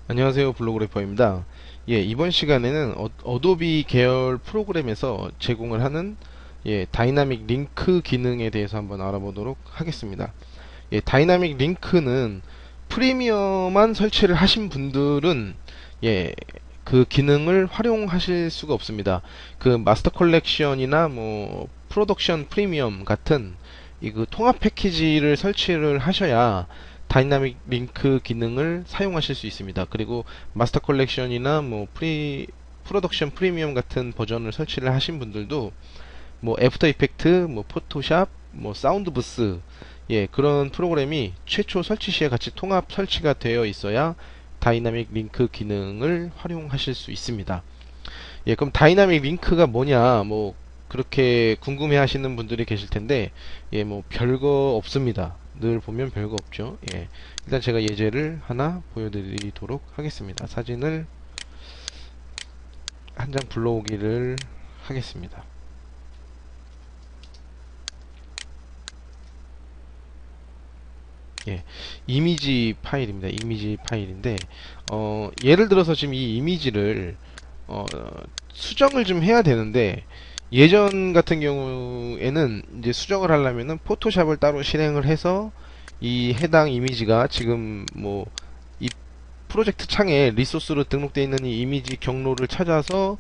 안녕하세요, 블로그래퍼입니다. 이번 시간에는 어도비 계열 프로그램에서 제공을 하는 다이나믹 링크 기능에 대해서 한번 알아보도록 하겠습니다. 다이나믹 링크는 프리미어만 설치를 하신 분들은 그 기능을 활용하실 수가 없습니다. 그 마스터 컬렉션이나 뭐 프로덕션 프리미엄 같은 이 그 통합 패키지를 설치를 하셔야 다이나믹 링크 기능을 사용하실 수 있습니다. 그리고 마스터 컬렉션이나 뭐 프로덕션 프리미엄 같은 버전을 설치를 하신 분들도 뭐 애프터 이펙트, 뭐 포토샵, 뭐 사운드 부스 그런 프로그램이 최초 설치 시에 같이 통합 설치가 되어 있어야 다이나믹 링크 기능을 활용하실 수 있습니다. 그럼 다이나믹 링크가 뭐냐, 뭐 그렇게 궁금해 하시는 분들이 계실 텐데, 뭐 별거 없습니다. 늘 보면 별거 없죠. 일단 제가 예제를 하나 보여드리도록 하겠습니다. 사진을 한 장 불러오기를 하겠습니다. 이미지 파일입니다. 이미지 파일인데, 예를 들어서 지금 이 이미지를 수정을 좀 해야 되는데, 예전 같은 경우에는 이제 수정을 하려면은 포토샵을 따로 실행을 해서 이 해당 이미지가 지금 뭐 이 프로젝트 창에 리소스로 등록되어 있는 이 이미지 경로를 찾아서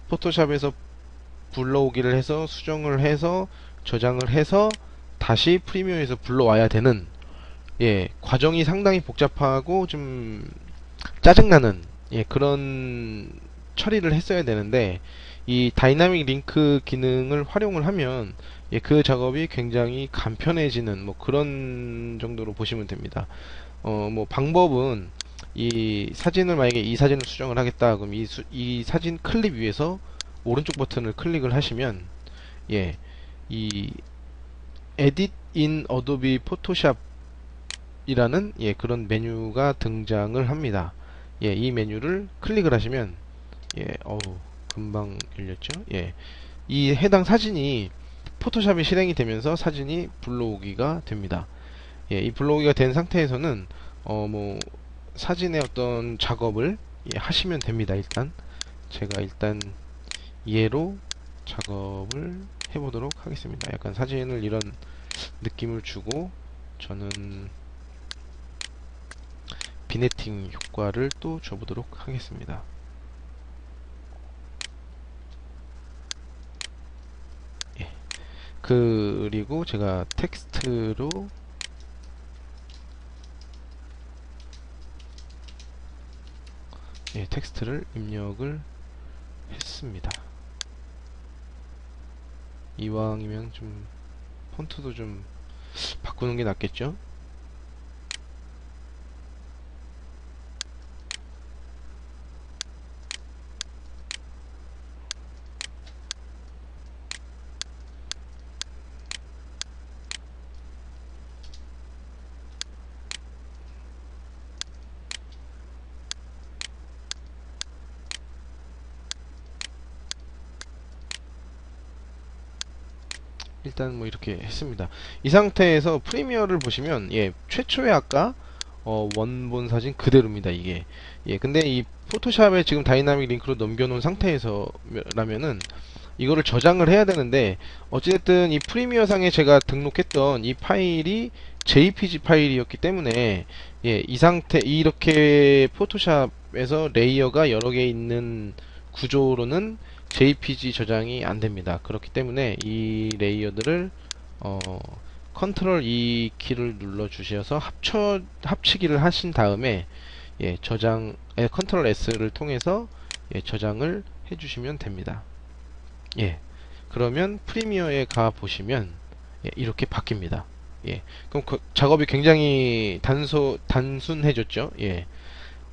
포토샵에서 불러오기를 해서 수정을 해서 저장을 해서 다시 프리미어에서 불러와야 되는 과정이 상당히 복잡하고 좀 짜증나는 그런 처리를 했어야 되는데 이 다이나믹 링크 기능을 활용을 하면 그 작업이 굉장히 간편해지는 뭐 그런 정도로 보시면 됩니다. 뭐 방법은 이 사진을 만약에 이 사진을 수정을 하겠다 그럼 이 사진 클립 위에서 오른쪽 버튼을 클릭을 하시면 이 Edit in Adobe Photoshop 이라는 그런 메뉴가 등장을 합니다. 이 메뉴를 클릭을 하시면 어우 금방 열렸죠. 이 해당 사진이 포토샵에 실행이 되면서 사진이 불러오기가 됩니다. 이 불러오기가 된 상태에서는 뭐 사진의 어떤 작업을 하시면 됩니다. 일단 제가 일단 예로 작업을 해보도록 하겠습니다. 약간 사진을 이런 느낌을 주고 저는 비네팅 효과를 또 줘보도록 하겠습니다. 그리고 제가 텍스트로 텍스트를 입력을 했습니다. 이왕이면 좀 폰트도 좀 바꾸는 게 낫겠죠? 일단 뭐 이렇게 했습니다. 이 상태에서 프리미어를 보시면 최초에 아까 원본 사진 그대로입니다. 이게 근데 이 포토샵에 지금 다이나믹 링크로 넘겨놓은 상태에서라면은 이거를 저장을 해야 되는데 어찌됐든 이 프리미어 상에 제가 등록했던 이 파일이 JPG 파일이었기 때문에 이 상태 이렇게 포토샵에서 레이어가 여러 개 있는 구조로는 JPG 저장이 안 됩니다. 그렇기 때문에 이 레이어들을 어, 컨트롤 E 키를 눌러 주셔서 합치기를 하신 다음에 컨트롤 S를 통해서 저장을 해주시면 됩니다. 그러면 프리미어에 가 보시면 이렇게 바뀝니다. 그럼 작업이 굉장히 단순해졌죠.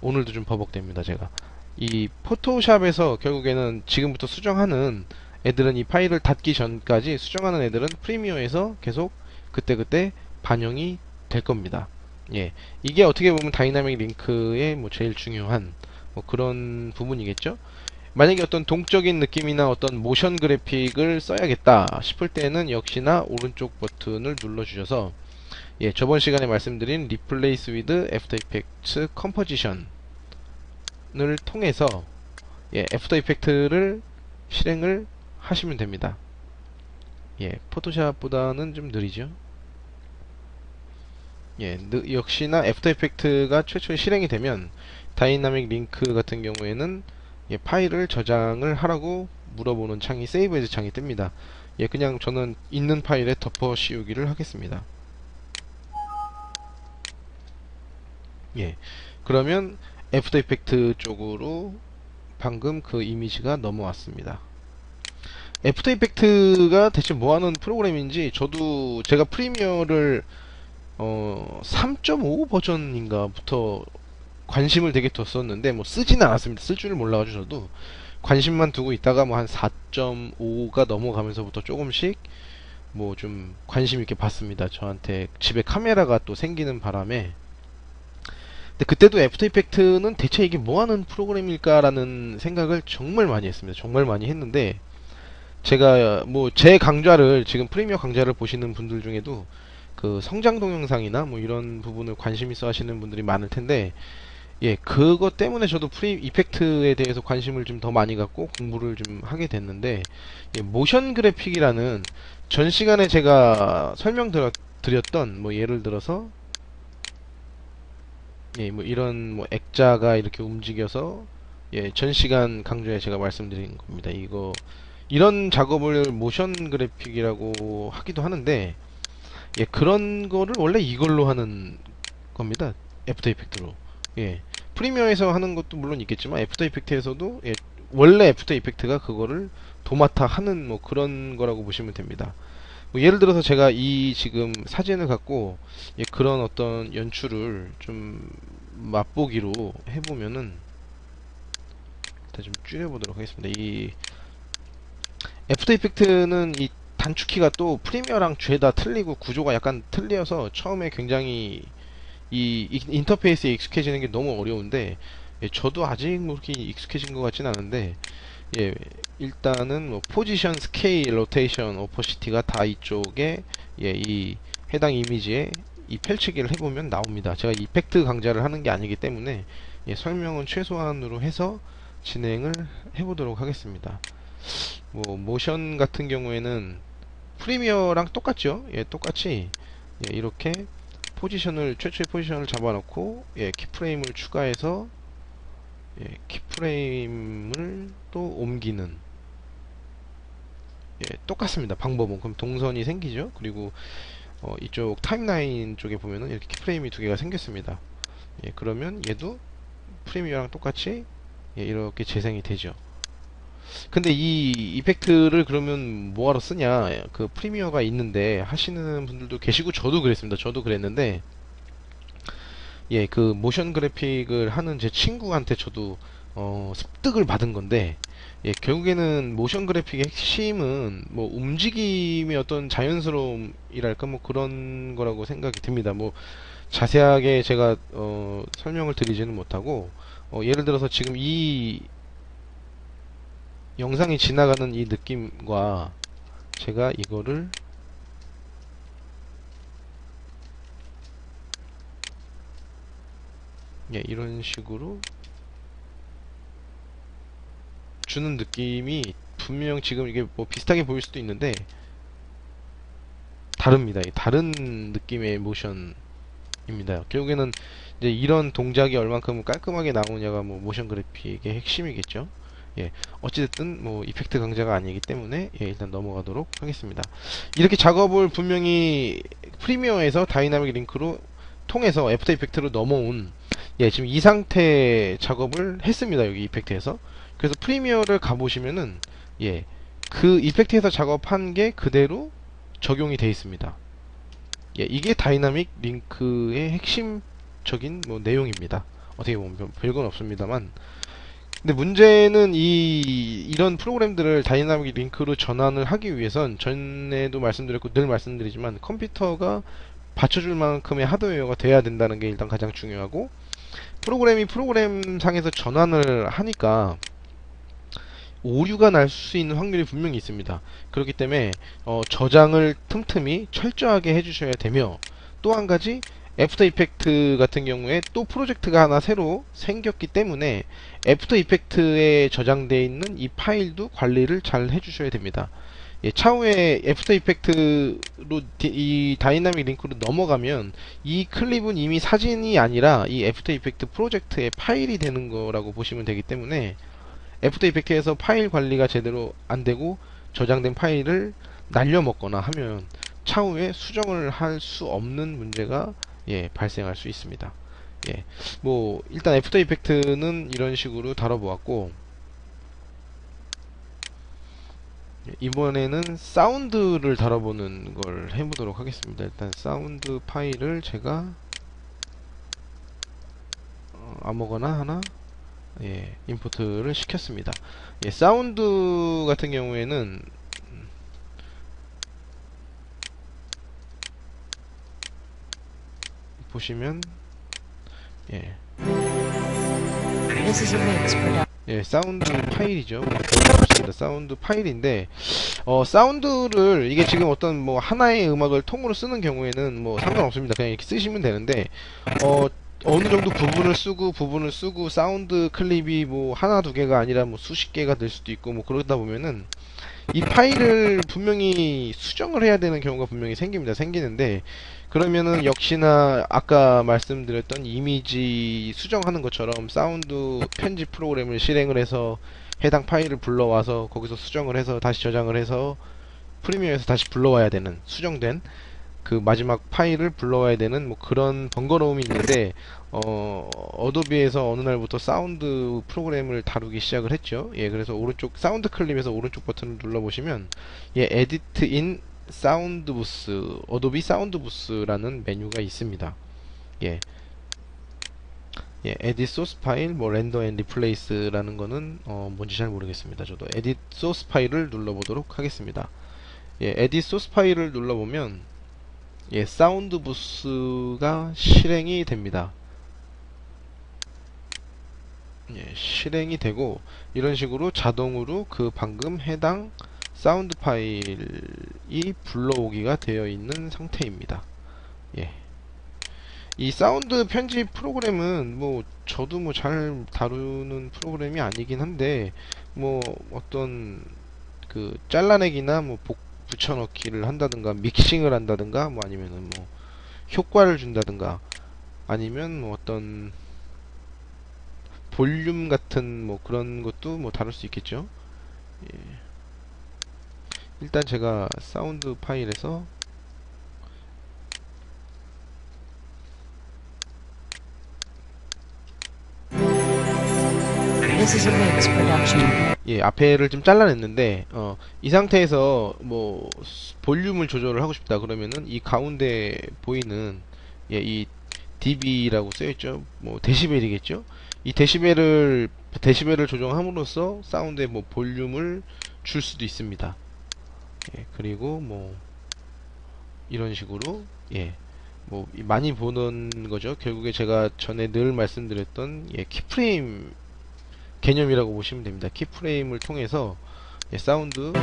오늘도 좀 버벅됩니다. 제가 이 포토샵에서 결국에는 지금부터 수정하는 애들은 이 파일을 닫기 전까지 수정하는 애들은 프리미어에서 계속 그때그때 반영이 될 겁니다. 이게 어떻게 보면 다이나믹 링크의 뭐 제일 중요한 뭐 그런 부분이겠죠. 만약에 어떤 동적인 느낌이나 어떤 모션 그래픽을 써야겠다 싶을 때는 역시나 오른쪽 버튼을 눌러 주셔서 저번 시간에 말씀드린 Replace with After Effects Composition 통해서 애프터 이펙트를 실행을 하시면 됩니다. 포토샵보다는 좀 느리죠. 역시나 애프터 이펙트가 최초에 실행이 되면 다이나믹 링크 같은 경우에는 파일을 저장을 하라고 물어보는 창이 세이브 에즈 창이 뜹니다. 그냥 저는 있는 파일에 덮어 씌우기를 하겠습니다. 그러면 애프터 이펙트 쪽으로 방금 그 이미지가 넘어왔습니다. 애프터 이펙트가 대체 뭐하는 프로그램인지 저도 제가 프리미어를 3.5 버전인가부터 관심을 되게 뒀었는데 뭐 쓰지는 않았습니다. 쓸 줄을 몰라가지고 저도 관심만 두고 있다가 뭐 한 4.5가 넘어가면서부터 조금씩 뭐 좀 관심 있게 봤습니다. 저한테 집에 카메라가 또 생기는 바람에. 근데 그때도 애프터 이펙트는 대체 이게 뭐하는 프로그램일까라는 생각을 정말 많이 했습니다. 정말 많이 했는데 제가 뭐 제 강좌를 지금 프리미어 강좌를 보시는 분들 중에도 그 성장 동영상이나 뭐 이런 부분을 관심 있어 하시는 분들이 많을 텐데 그것 때문에 저도 프리 이펙트에 대해서 관심을 좀 더 많이 갖고 공부를 좀 하게 됐는데 모션 그래픽이라는 전 시간에 제가 설명드렸던 뭐 예를 들어서 뭐 이런 뭐 액자가 이렇게 움직여서 전 시간 강좌에 제가 말씀드린 겁니다. 이런 작업을 모션 그래픽이라고 하기도 하는데 그런 거를 원래 이걸로 하는 겁니다. 애프터 이펙트로. 프리미어에서 하는 것도 물론 있겠지만 애프터 이펙트에서도 원래 애프터 이펙트가 그거를 도맡아 하는 뭐 그런 거라고 보시면 됩니다. 뭐 예를 들어서 제가 이 지금 사진을 갖고 그런 어떤 연출을 좀 맛보기로 해보면은 일단 좀 줄여보도록 하겠습니다. 이 애프터 이펙트는 이 단축키가 또 프리미어랑 죄다 틀리고 구조가 약간 틀려서 처음에 굉장히 이 인터페이스에 익숙해지는 게 너무 어려운데 저도 아직 뭐 그렇게 익숙해진 것 같진 않은데 일단은 뭐 포지션, 스케일, 로테이션, 오퍼시티가 다 이쪽에 이 해당 이미지에 이 펼치기를 해보면 나옵니다. 제가 이펙트 강좌를 하는 게 아니기 때문에 설명은 최소한으로 해서 진행을 해보도록 하겠습니다. 뭐 모션 같은 경우에는 프리미어랑 똑같죠. 똑같이 이렇게 최초의 포지션을 잡아놓고 키프레임을 추가해서 키프레임을 또 옮기는 똑같습니다. 방법은. 그럼 동선이 생기죠. 그리고 이쪽 타임라인 쪽에 보면은 이렇게 키프레임이 두 개가 생겼습니다. 그러면 얘도 프리미어랑 똑같이 이렇게 재생이 되죠. 근데 이 이펙트를 그러면 뭐하러 쓰냐, 그 프리미어가 있는데 하시는 분들도 계시고 저도 그랬습니다. 저도 그랬는데 그 모션 그래픽을 하는 제 친구한테 저도 습득을 받은 건데 결국에는 모션 그래픽의 핵심은 뭐 움직임의 어떤 자연스러움이랄까 뭐 그런 거라고 생각이 듭니다. 뭐 자세하게 제가 설명을 드리지는 못하고 예를 들어서 지금 이 영상이 지나가는 이 느낌과 제가 이거를 이런 식으로 주는 느낌이 분명 지금 이게 뭐 비슷하게 보일 수도 있는데 다릅니다. 다른 느낌의 모션입니다. 결국에는 이제 이런 동작이 얼만큼 깔끔하게 나오냐가 뭐 모션 그래픽의 핵심이겠죠. 어찌됐든 뭐 이펙트 강좌가 아니기 때문에 일단 넘어가도록 하겠습니다. 이렇게 작업을 분명히 프리미어에서 다이나믹 링크로 통해서 애프터 이펙트로 넘어온 지금 이 상태 작업을 했습니다. 여기 이펙트에서. 그래서 프리미어를 가보시면은 그 이펙트에서 작업한 게 그대로 적용이 되어 있습니다. 이게 다이나믹 링크의 핵심적인 뭐 내용입니다. 어떻게 보면 별건 없습니다만, 근데 문제는 이런 프로그램들을 다이나믹 링크로 전환을 하기 위해선 전에도 말씀드렸고 늘 말씀드리지만 컴퓨터가 받쳐줄 만큼의 하드웨어가 돼야 된다는 게 일단 가장 중요하고, 프로그램이 프로그램 상에서 전환을 하니까 오류가 날 수 있는 확률이 분명히 있습니다. 그렇기 때문에 저장을 틈틈이 철저하게 해주셔야 되며, 또 한 가지 애프터 이펙트 같은 경우에 또 프로젝트가 하나 새로 생겼기 때문에 애프터 이펙트에 저장되어 있는 이 파일도 관리를 잘 해주셔야 됩니다. 예, 차후에 애프터 이펙트로 이 다이나믹 링크로 넘어가면 이 클립은 이미 사진이 아니라 이 애프터 이펙트 프로젝트의 파일이 되는 거라고 보시면 되기 때문에 애프터 이펙트에서 파일 관리가 제대로 안 되고 저장된 파일을 날려먹거나 하면 차후에 수정을 할 수 없는 문제가 발생할 수 있습니다. 뭐 일단 애프터 이펙트는 이런 식으로 다뤄보았고, 이번에는 사운드를 다뤄보는 걸 해보도록 하겠습니다. 일단 사운드 파일을 제가 아무거나 하나 임포트를 시켰습니다. 사운드 같은 경우에는 보시면 사운드 파일이죠. 사운드 파일인데 사운드를 이게 지금 어떤 뭐 하나의 음악을 통으로 쓰는 경우에는 뭐 상관없습니다. 그냥 이렇게 쓰시면 되는데 어느 정도 부분을 쓰고 사운드 클립이 뭐 하나 두 개가 아니라 뭐 수십 개가 될 수도 있고 뭐 그러다 보면은 이 파일을 분명히 수정을 해야 되는 경우가 분명히 생기는데, 그러면은 역시나 아까 말씀드렸던 이미지 수정하는 것처럼 사운드 편집 프로그램을 실행을 해서 해당 파일을 불러와서 거기서 수정을 해서 다시 저장을 해서 프리미어에서 다시 불러와야 되는, 수정된 그 마지막 파일을 불러와야 되는 뭐 그런 번거로움이 있는데, 어도비에서 어느 날부터 사운드 프로그램을 다루기 시작을 했죠. 그래서 오른쪽 사운드 클립에서 오른쪽 버튼을 눌러보시면 에디트 인 사운드 부스, 어도비 사운드 부스라는 메뉴가 있습니다. 에디트 소스 파일, 뭐 렌더 앤 리플레이스라는 거는 뭔지 잘 모르겠습니다. 저도 에디트 소스 파일을 눌러보도록 하겠습니다. 에디트 소스 파일을 눌러보면 사운드 부스가 실행이 됩니다. 실행이 되고 이런 식으로 자동으로 그 방금 해당 사운드 파일이 불러오기가 되어 있는 상태입니다. 이 사운드 편집 프로그램은 뭐 저도 뭐 잘 다루는 프로그램이 아니긴 한데, 뭐 어떤 그 잘라내기나 뭐 붙여넣기를 한다든가 믹싱을 한다든가 뭐 아니면은 뭐 효과를 준다든가 아니면 뭐 어떤 볼륨 같은 뭐 그런 것도 뭐 다룰 수 있겠죠. 일단 제가 사운드 파일에서 앞에를 좀 잘라냈는데 이 상태에서 뭐 볼륨을 조절을 하고 싶다 그러면은 이 가운데 보이는 이 dB라고 쓰여있죠. 뭐 데시벨이겠죠. 이 데시벨을 조정함으로써 사운드의 뭐 볼륨을 줄 수도 있습니다. 그리고 뭐 이런 식으로 뭐 많이 보는 거죠. 결국에 제가 전에 늘 말씀드렸던 키프레임 개념이라고 보시면 됩니다. 키프레임을 통해서 사운드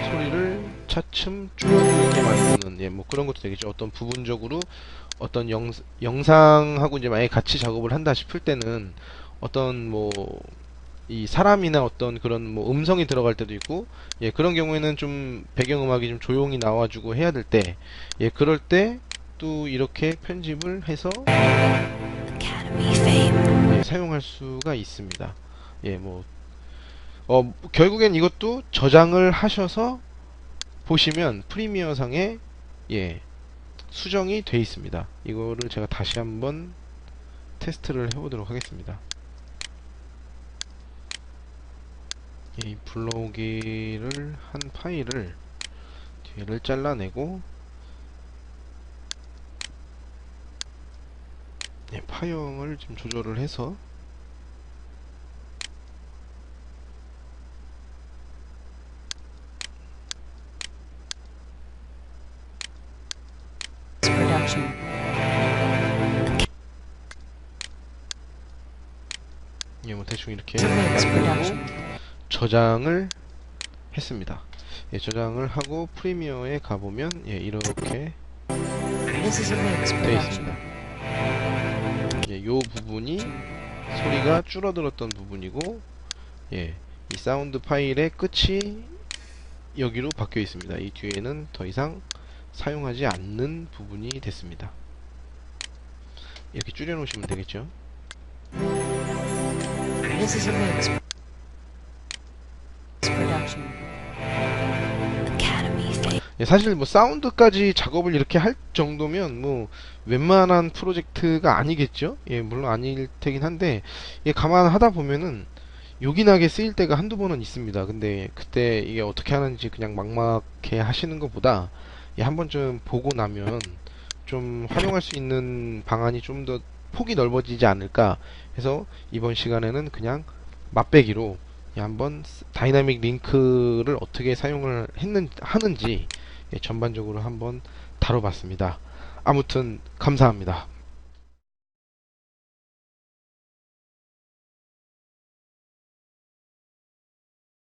소리를 차츰 줄어들게 만드는 뭐 그런 것도 되겠죠. 어떤 부분적으로 어떤 영상하고 이제 만약에 같이 작업을 한다 싶을 때는 어떤 뭐 이 사람이나 어떤 그런 뭐 음성이 들어갈 때도 있고, 그런 경우에는 좀 배경음악이 좀 조용히 나와주고 해야 될 때, 그럴 때 또 이렇게 편집을 해서 사용할 수가 있습니다. 뭐 결국엔 이것도 저장을 하셔서 보시면 프리미어 상에 수정이 돼 있습니다. 이거를 제가 다시 한번 테스트를 해보도록 하겠습니다. 이 불러오기를 한 파일을 뒤를 잘라내고 파형을 좀 조절을 해서 뭐 대충 이렇게 만들고 저장을 했습니다. 저장을 하고 프리미어에 가보면 이렇게 This is a mix 되어 production. 있습니다. 예, 요 부분이 소리가 줄어들었던 부분이고, 예, 이 사운드 파일의 끝이 여기로 바뀌어 있습니다. 이 뒤에는 더 이상 사용하지 않는 부분이 됐습니다. 이렇게 줄여 놓으시면 되겠죠. This is a mix production. 예, 사실 뭐 사운드까지 작업을 이렇게 할 정도면 뭐 웬만한 프로젝트가 아니겠죠. 예, 물론 아닐 테긴 한데, 예, 감안하다 보면은 요긴하게 쓰일 때가 한두 번은 있습니다. 근데 그때 이게 어떻게 하는지 그냥 막막해 하시는 것보다, 예, 한 번쯤 보고 나면 좀 활용할 수 있는 방안이 좀 더 폭이 넓어지지 않을까 해서 이번 시간에는 그냥 맛배기로, 예, 한번 다이나믹 링크를 어떻게 사용을 하는지, 예, 전반적으로 한번 다뤄봤습니다. 아무튼 감사합니다.